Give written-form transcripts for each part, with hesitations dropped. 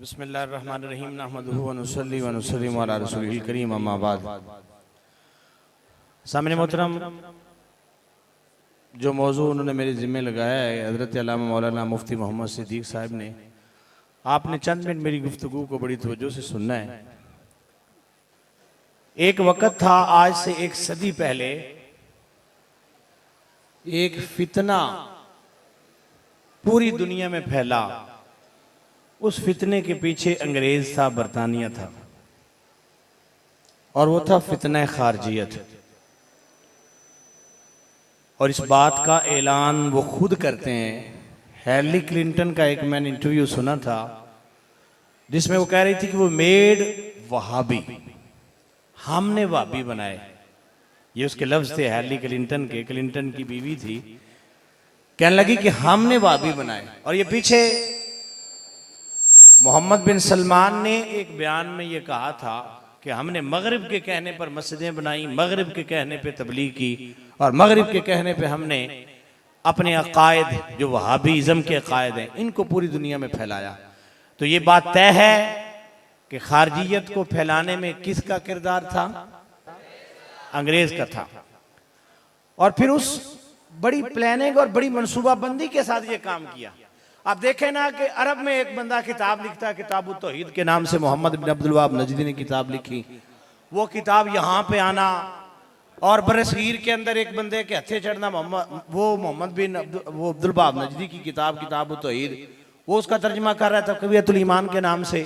बिस्मिल्लाहिर्रहमानिर्रहीम नहमदुहु व नुसल्ली व नुसल्लिमु अला रसूलिल करीम अम्मा बाद। सामने मोहतरम, जो मौजू उन्होंने मेरे ज़िम्मे लगाया है हज़रत अल्लामा मौलाना मुफ्ती मोहम्मद सिद्दीक़ साहब ने, आपने चंद मिनट मेरी गुफ्तगू को बड़ी तवज्जो से सुनना है। एक वक़्त था, आज से एक सदी पहले, एक फितना पूरी दुनिया में फैला। उस फितने के पीछे अंग्रेज था, बरतानिया था, और वो था फितना खारजियत। और इस बात का ऐलान वो खुद करते हैं। हिलरी क्लिंटन का एक मैंने इंटरव्यू सुना था जिसमें वो कह रही थी कि वो मेड वहाबी, हमने वहाबी बनाए। ये उसके लफ्ज थे हिलरी क्लिंटन के। क्लिंटन की बीवी थी, कहने लगी कि हमने वहाबी बनाए। और ये पीछे मोहम्मद बिन सलमान ने एक बयान में ये कहा था कि हमने मगरिब के कहने पर मस्जिदें बनाई, मगरिब के कहने पे तबलीग की, और मगरिब के कहने पे हमने अपने अकायद जो वहाबीज़म के अकायद हैं इनको पूरी दुनिया में फैलाया। तो ये बात तय है कि खारजियत को फैलाने में किसका किरदार था? अंग्रेज का था। और फिर उस बड़ी प्लानिंग और बड़ी मनसूबाबंदी के साथ ये काम किया। आप देखें ना कि अरब में एक बंदा किताब लिखता है, किताब तौहीद के नाम से मोहम्मद बिन अब्दुल वहाब नजदी ने किताब लिखी। वो किताब यहाँ पे आना और बरसगीर के अंदर एक बंदे के हथे चढ़ना, मोहम्मद बिन अब्दुल वहाब नजदी की किताब तौहीद, वो उसका तर्जमा कर रहा था कवियतुल ईमान के नाम से,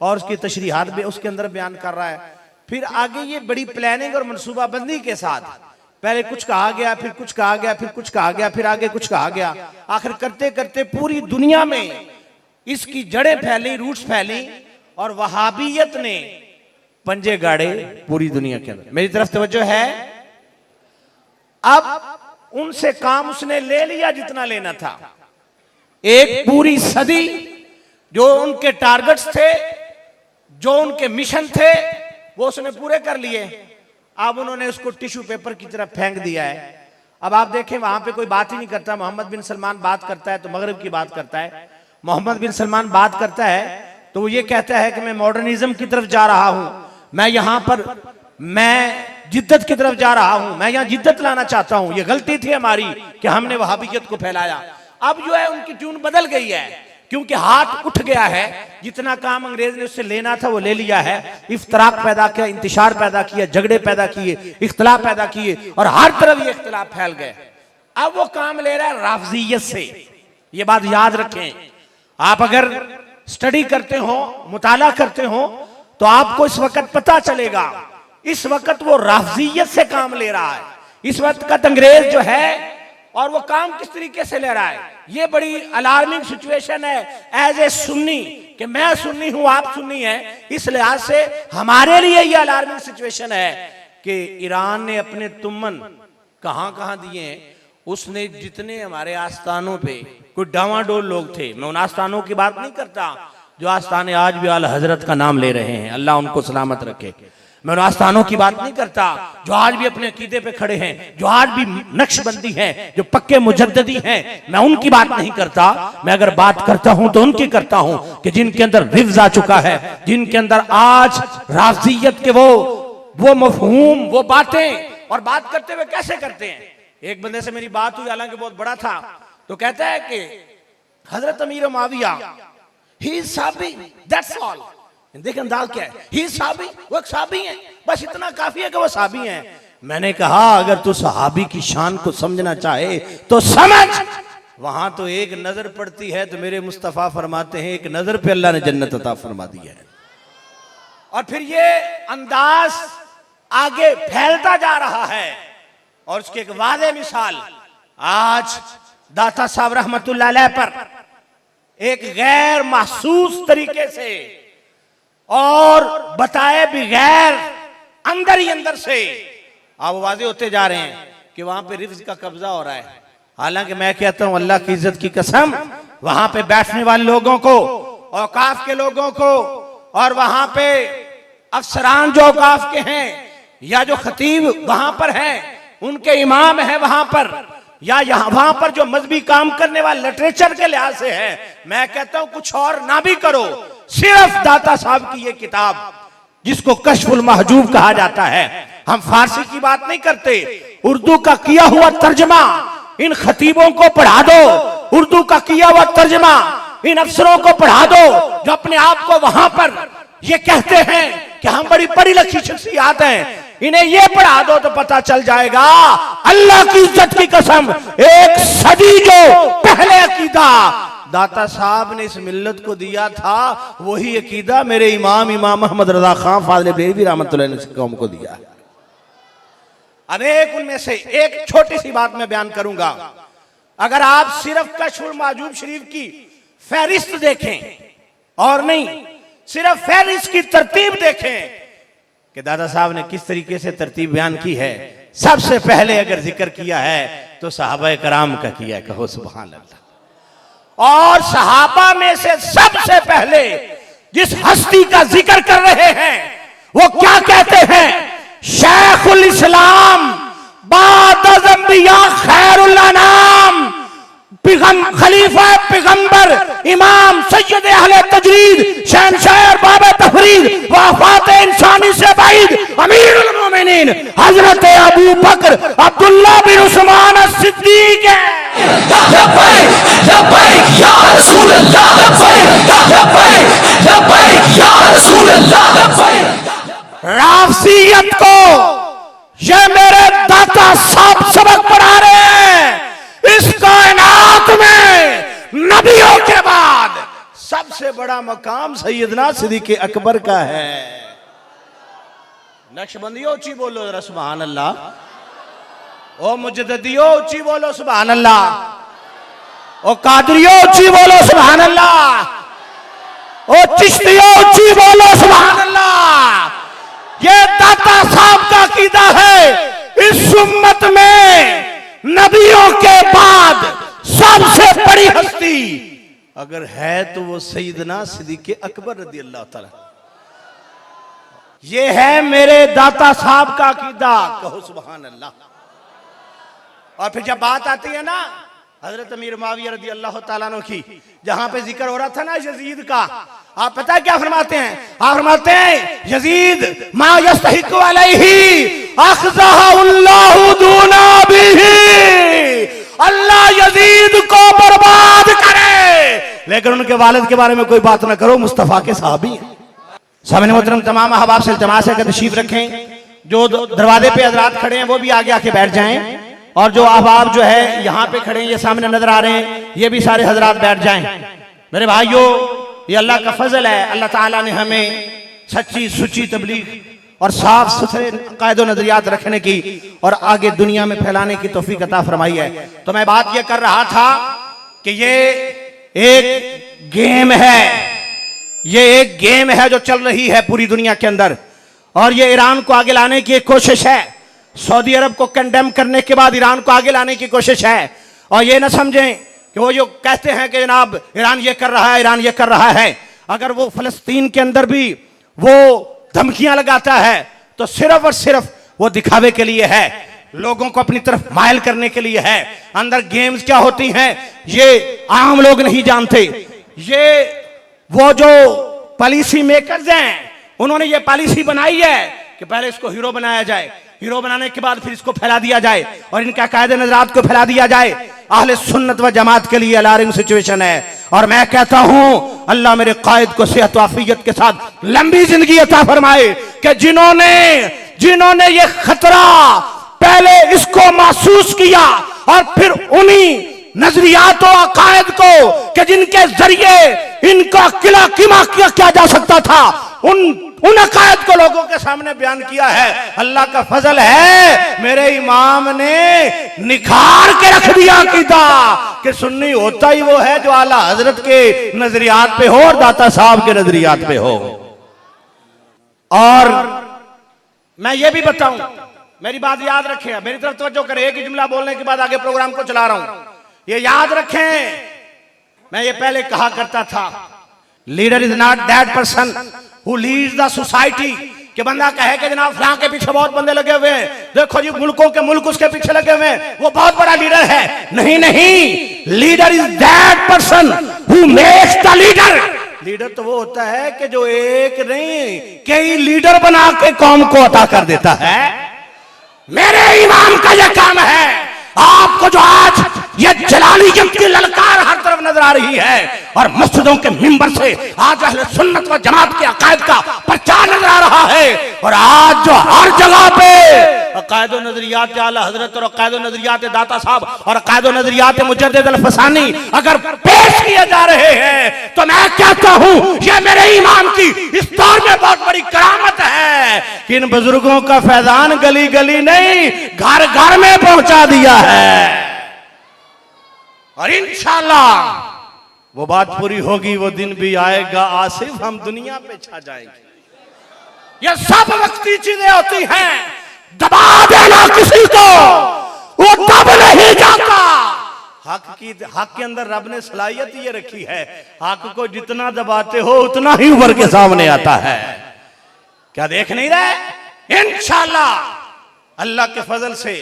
और उसकी तशरीहात भी उसके अंदर बयान कर रहा है। फिर आगे ये बड़ी प्लानिंग और मनसूबाबंदी के साथ पहले कुछ कहा गया, फिर कुछ कहा गया, फिर कुछ कहा गया, फिर आगे कुछ कहा गया। आखिर करते करते पूरी दुनिया में इसकी जड़ें फैली, रूट्स फैली, और वहाबियत ने पंजे गाड़े पूरी दुनिया के अंदर। मेरी तरफ तवज्जो है। अब उनसे काम उसने ले लिया जितना लेना था। एक पूरी सदी जो उनके टारगेट्स थे, जो उनके मिशन थे, वो उसने पूरे कर लिए। अब उन्होंने उसको टिश्यू पेपर की तरफ फेंक दिया है। अब आप देखें, वहां पे कोई बात ही नहीं करता। मोहम्मद बिन सलमान बात करता है तो मगरिब की बात करता है। मोहम्मद बिन सलमान बात करता है तो वो ये कहता है कि मैं मॉडर्निज्म की तरफ जा रहा हूं, मैं यहां पर मैं जिद्दत की तरफ जा रहा हूं, मैं यहां जिद्दत लाना चाहता हूं। ये गलती थी हमारी कि हमने वहाबियत को फैलाया। अब जो है उनकी ट्यून बदल गई है, क्योंकि हाथ उठ गया है। जितना काम अंग्रेज ने उससे लेना था वो ले लिया है। इफ्तराक पैदा किया, इंतशार पैदा किया, झगड़े पैदा किए, इख्तलाफ पैदा किए, और हर तरफ ये इख्तलाफ फैल गए। अब वो काम ले रहा है राफजियत से। ये बात याद रखें। आप अगर स्टडी करते हो, मुताला करते हो, तो आपको इस वक्त पता चलेगा इस वक्त वो राफजियत से काम ले रहा है। इस वक्त अंग्रेज जो है, और वो काम किस तरीके से ले रहा है, ये बड़ी अलार्मिंग सिचुएशन है। एज ए सुन्नी, कि मैं सुन्नी हूं, आप सुन्नी हैं, इस लिहाज से हमारे लिए ये अलार्मिंग सिचुएशन है कि ईरान ने अपने तुमन कहां कहां दिए हैं। उसने जितने हमारे आस्थानों पे कोई डावाडोल लोग थे, मैं उन आस्थानों की बात नहीं करता जो आस्थाने आज भी आला हजरत का नाम ले रहे हैं, अल्लाह उनको सलामत रखे। मैं उन आस्थानों की बात नहीं करता जो आज भी अपने अकीदे पे खड़े हैं, जो आज भी नक्शबंदी हैं, जो पक्के मुजद्ददी हैं, मैं उनकी बात नहीं करता। मैं अगर बात करता हूं तो उनकी करता हूं कि जिनके अंदर रिफ्ज आ चुका है, जिनके अंदर आज राफजियत के वो मफहूम, वो बातें, और बात करते हुए कैसे करते हैं। एक बंदे से मेरी बात हुई, हालांकि बहुत बड़ा था, तो कहता है कि हजरत अमीर मुआविया ही इज साहबी, दैट्स ऑल। देखें अंदाज क्या है, ही साहबी, वो एक साहबी है, बस इतना काफी है कि वो साहबी हैं। मैंने कहा अगर तू सहाबी की शान को समझना चाहे तो समझ, वहां तो एक नजर पड़ती है तो मेरे मुस्तफा फरमाते हैं एक नजर पे अल्लाह ने जन्नत अता फरमा दी है। और फिर ये अंदाज आगे फैलता जा रहा है। और उसकी एक वाज़ेह मिसाल आज दाता साहब रहमतुल्लाह अलैह पर एक गैर महसूस तरीके से और बताए बगैर अंदर ही अंदर से आप वाज़ेह होते जा रहे हैं कि वहां पे रिफ्ज का कब्जा हो रहा है। हालांकि मैं कहता हूं अल्लाह की इज्जत की कसम, वहां पे बैठने वाले लोगों को, औकाफ के लोगों को, और वहां पे अफसरान जो औकाफ के हैं, या जो खतीब वहां पर हैं, उनके इमाम हैं वहां पर, या यहाँ वहां पर जो मजहबी काम करने वाले लिटरेचर के लिहाज से है, मैं कहता हूं कुछ और ना भी करो, सिर्फ दाता साहब की ये किताब जिसको कश्फुल महजूब कहा जाता है, हम फारसी की बात नहीं करते, उर्दू का किया हुआ तर्जमा इन खतीबों को पढ़ा दो, उर्दू का किया हुआ तर्जमा इन अफसरों को पढ़ा दो जो अपने आप को वहां पर ये कहते हैं कि हम बड़ी पढ़ी लिखी शख्सियत हैं, इन्हें ये पढ़ा दो तो पता चल जाएगा अल्लाह की इज्जत की कसम, एक सदी जो पहले अकीदा दाता साहब ने इस मिल्लत को दिया था, वही अकीदा मेरे इमाम मोहम्मद रजा खान फाज़िल बरेलवी रहमतुल्लाह अलैह ने कौम को दिया है। अनेक उनमें से एक छोटी सी बात मैं बयान करूंगा। अगर आप सिर्फ कश्फुल महजूब शरीफ की फहरिस्त देखें और नहीं सिर्फ फहरिस्त की तरतीब देखें कि दादा साहब ने किस तरीके से तरतीब बयान की है, सबसे पहले अगर जिक्र किया है तो सहाबा कराम का किया, कहो सुभान अल्लाह। और सहाबा में से सबसे पहले जिस हस्ती का जिक्र कर रहे हैं वो क्या कहते हैं, शेखुल इस्लाम बाद अंबिया खैरुल अनाम, खलीफा पैगंबर इमाम सैयद अहले तजरीद शहंशाह बाबा तफरीद वफात इंसानी से बाइद अमीरुल मोमिनीन हजरत अबू बकर अब्दुल्ला बिन उस्मान सिद्दीक राफसियत को ये मेरे दाता साहब सबक पढ़ा रहे हैं। इस कायनात में नबियों के बाद सबसे बड़ा मकाम सैयदना सिद्दीक़ अकबर का है। नक्शबंदियों ऊंची बोलो जरा सुभान अल्लाह, ओ मुजद्दिदियों ऊंची बोलो सुभान अल्लाह, ओ कादरियों ऊंची बोलो सुभान अल्लाह, ओ चिश्तियों ऊंची बोलो सुभान अल्लाह। ये दाता साहब का अकीदा है। इस उम्मत में नबियों के बाद सबसे बड़ी हस्ती अगर है तो वो सैयदना सिद्दीक़ अकबर रज़ी अल्लाह ताला। ये है मेरे दाता साहब का अकीदा, कहो सुभान अल्लाह। और फिर जब बात आती है ना हजरत अमीर मुआविया रज़ी अल्लाह ताला अन्हु की, जहां पे जिक्र हो रहा था ना यजीद का, आप पता है क्या फरमाते हैं, आप फरमाते हैं यजीद मा यस्तहिक़ु अलैहि अख़ज़हुल्लाहु दूना बिही, अल्लाह यजीद को बर्बाद करे, लेकिन उनके वालिद के बारे में कोई बात ना करो, मुस्तफा के साहबी हैं। सामने मोहतरम तमाम अहबाब से इल्तिमास है कि तशरीफ रखें। जो दरवाजे पे हजरात खड़े हैं वो भी आगे आके बैठ जाएं, और जो अहबाब जो है यहाँ पे खड़े हैं, ये सामने नजर आ रहे हैं, ये भी सारे हजरात बैठ जाएं। मेरे भाइयों, ये अल्लाह का फजल है, अल्लाह ताला ने हमें सच्ची सुची तबलीग और साफ सुथरे कायदो नजरियात रखने की और आगे दुनिया में फैलाने की तौफीक अता फरमाई है। तो मैं बात ये कर रहा था कि ये एक गेम है, ये एक गेम है जो चल रही है पूरी दुनिया के अंदर, और ये ईरान को आगे लाने की एक कोशिश है। सऊदी अरब को कंडेम करने के बाद ईरान को आगे लाने की कोशिश है। और ये ना समझें कि वो जो कहते हैं कि जनाब ईरान ये कर रहा है, ईरान ये कर रहा है, अगर वो फलस्तीन के अंदर भी वो धमकियां लगाता है तो सिर्फ और सिर्फ वो दिखावे के लिए है, लोगों को अपनी तरफ मायल करने के लिए है। अंदर गेम्स क्या होती हैं ये आम लोग नहीं जानते। ये वो जो पॉलिसी मेकर्स हैं उन्होंने ये पॉलिसी बनाई है कि पहले इसको हीरो बनाया जाए, हीरो बनाने के बाद फिर इसको फैला दिया जाए और इनका कायदे नजरात को फैला दिया जाए। अहले सुन्नत व जमात के लिए अलार्मिंग सिचुएशन है। और मैं कहता हूं अल्लाह मेरे कायद को सेहत व आफियत के साथ लंबी जिंदगी अता फरमाए कि जिन्होंने ये खतरा पहले इसको महसूस किया और फिर उन्हीं नजरियात और अकायद को कि जिनके जरिए इनका किला किमा किया जा सकता था, उन अकायद को लोगों के सामने बयान किया है। अल्लाह का फजल है, मेरे इमाम ने निखार के रख दिया अकीदा कि सुन्नी होता ही वो है जो आला हजरत के नजरियात पे हो और दाता साहब के नजरियात पे हो। और मैं ये भी बताऊं, मेरी बात याद रखें, मेरी तरफ तवज्जो करें, एक ही जुमला बोलने के बाद आगे प्रोग्राम को चला रहा हूं, ये याद रखें। मैं ये पहले कहा करता था, leader is not that person who leads the society, कि बंदा कहे कि जनाब फलां के पीछे बहुत बंदे लगे हुए हैं, देखो जी मुल्कों के मुल्क उसके पीछे लगे हुए हैं, वो बहुत बड़ा लीडर है। नहीं, leader is that person who makes the leader. Leader तो वो होता है कि जो एक नहीं कई लीडर बना के कौम को अता कर देता है। मेरे इमाम का यह काम है। आपको जो आज ये जलालियत की ललकार हर तरफ नजर आ रही है और मस्जिदों के मिंबर से आज अहले सुन्नत व जमात के अकायद का प्रचार नजर आ रहा है और आज जो हर जगह पे अकायद व नजरियात आला हजरत और अकायद व नजरियात दाता साहब और अकायद व नजरियात मुजद्दिद अल-फसानी अगर पेश किए जा रहे हैं तो मैं कहता हूं ये मेरे इमाम की इस दौर में बहुत बड़ी करामत है कि इन बुजुर्गों का फैजान गली गली नहीं घर घर में पहुंचा दिया है। और इंशाअल्लाह वो बात पूरी होगी, वो दिन भी आएगा आसिफ हम दुनिया पे छा जाएंगे। ये सब वक्ती चीजें होती हैं। दबा देना किसी को वो दब नहीं जाता। हक के अंदर रब ने सलाहियत ये रखी है, हक को जितना दबाते हो उतना ही उभर के सामने आता है। क्या देख नहीं रहे? इंशाअल्लाह अल्लाह के फजल से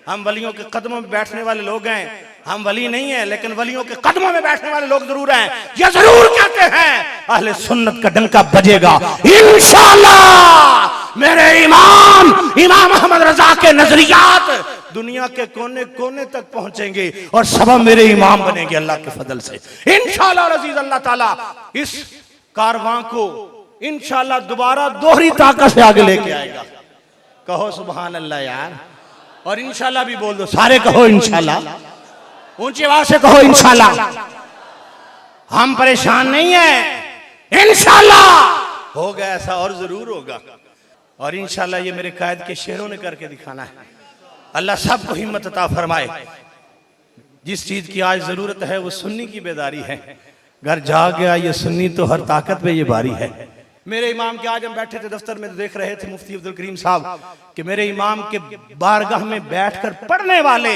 हम वलियों के कदमों में बैठने वाले लोग हैं। हम वली नहीं है लेकिन वलियों के कदमों में बैठने वाले लोग जरूर हैं। ये जरूर कहते हैं अहले सुन्नत का डंका बजेगा इंशाअल्लाह। मेरे इमाम अहमद रजा के नजरियात दुनिया के कोने कोने तक पहुंचेंगे और सब मेरे इमाम बनेंगे अल्लाह के फजल से इंशाअल्लाह। अजीज अल्लाह ताला इस कारवां को इंशाअल्लाह दोबारा दोहरी ताकत से आगे लेके आएगा। कहो सुभान अल्लाह यार। और इंशाअल्लाह भी बोल दो, सारे कहो इंशाअल्लाह, ऊंची आवाज से कहो इंशाअल्लाह। हम परेशान नहीं है, इंशाअल्लाह होगा, ऐसा और जरूर होगा। और इंशाअल्लाह ये मेरे कायद के शेरों ने करके दिखाना है। अल्लाह सबको हिम्मत अता फरमाए। जिस चीज की आज जरूरत है वो सुन्नी की बेदारी है। घर जा गया ये सुन्नी तो हर ताकत पे ये बारी है। मेरे इमाम के आज हम बैठे थे दफ्तर में तो देख रहे थे मुफ्ती अब्दुल करीम साहब कि मेरे इमाम के बारगाह में बैठकर पढ़ने वाले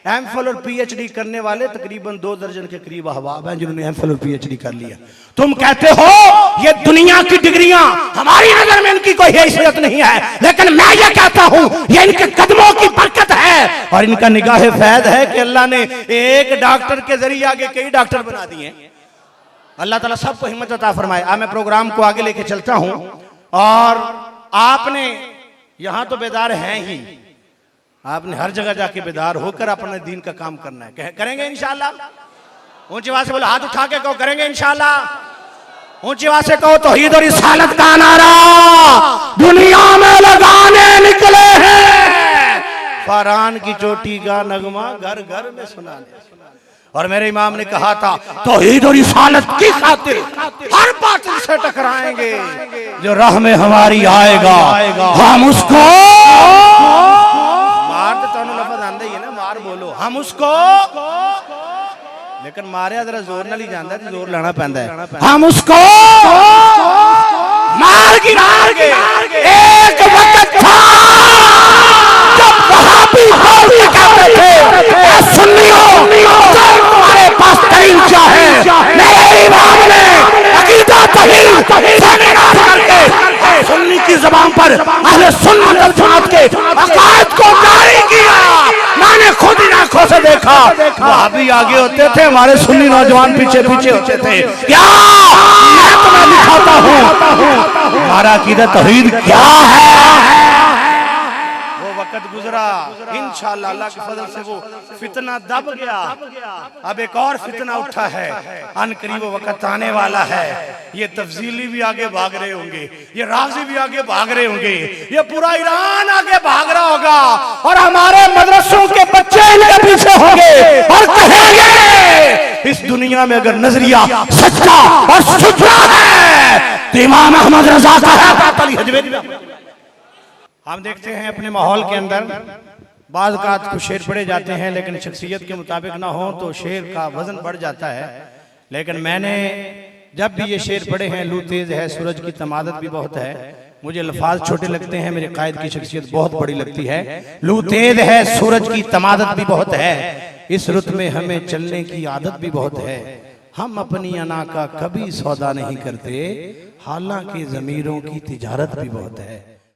एमफिल और पीएचडी करने वाले तकरीबन 2 दर्जन के करीब अहबाब हैं जिन्होंने एमफिल और पीएचडी कर लिया। तुम कहते हो ये दुनिया की डिग्रियां हमारी नजर में इनकी कोई हैसियत नहीं है, लेकिन मैं ये कहता हूं ये इनके कदमों की बरकत है और इनका निगाह फैद है कि अल्लाह ने एक डॉक्टर के जरिए आगे कई डॉक्टर बना दिए। अल्लाह ताला सबको हिम्मत अता फरमाए। मैं प्रोग्राम को आगे लेके चलता हूं और आपने यहां तो बेदार हैं ही, आपने हर जगह जाके बेदार होकर अपने दीन का काम करना है। करेंगे इंशाअल्लाह। ऊंची आवाज से बोलो, हाथ उठा के कहो करेंगे इंशाअल्लाह। ऊंची आवाज से कहो तौहीद और रिसालत का नारा दुनिया में लगाने निकले हैं। फरहान की चोटी का नगमा घर घर में सुनाने। और मेरे इमाम ने कहा था तौहीद और रिसालत की खातिर हर बातिल से टकराएंगे। जो राह में हमारी आएगा हम उसको मार तो तोनू लफ्ज़ आंदा ही है ना, मार बोलो हम उसको, लेकिन मारे जरा जोर नाल ही जांदा, जोर लाना पैंदा है। हम उसको मार गिराएंगे। एक वक्त था जब वहाबी बोलते कहते थे सुन्नियों तुम्हारे पास तरीन क्या है। मेरे इमाम ने अकीदा तहीद करके सुन्नी की ज़बान पर अहले सुन्नत वल जमात के अकायद को जारी किया। मैंने खुद ही आंखों से देखा। वहाबी आगे होते थे, हमारे सुन्नी नौजवान पीछे पीछे होते थे। क्या मैं तुम्हें दिखाता हूँ हमारा अकीदा तहीद क्या है। वक्त गुजरा इंशाअल्लाह अल्लाह के फजल से वो फितना दब गया। अब एक और फितना उठा है, अन करीब वक्त आने वाला है। ये तफजीली भी आगे भाग रहे होंगे, ये राजी भी आगे भाग रहे होंगे, ये पूरा ईरान आगे भाग रहा होगा और हमारे मदरसों के बच्चे इनके पीछे होंगे और कहेंगे इस दुनिया में अगर नजरिया सच्चा और सुथरा है तो इमाम अहमद रजा का है। हम देखते हैं अपने माहौल के अंदर बाज़ औक़ात कुछ शेर पढ़े जाते हैं लेकिन शख्सियत के मुताबिक ना हो तो शेर का वजन बढ़ जाता है। लेकिन मैंने जब भी ये शेर पढ़े हैं, लू तेज़ है सूरज की तमादत भी बहुत है, मुझे अल्फाज छोटे लगते हैं, मेरे कायद की शख्सियत बहुत बड़ी लगती है। लू तेज़ है सूरज की तमादत भी बहुत है, इस रुत में हमें चलने की आदत भी बहुत है। हम अपनी अना का कभी सौदा नहीं करते, हालांकि ज़मीरों की तिजारत भी बहुत है।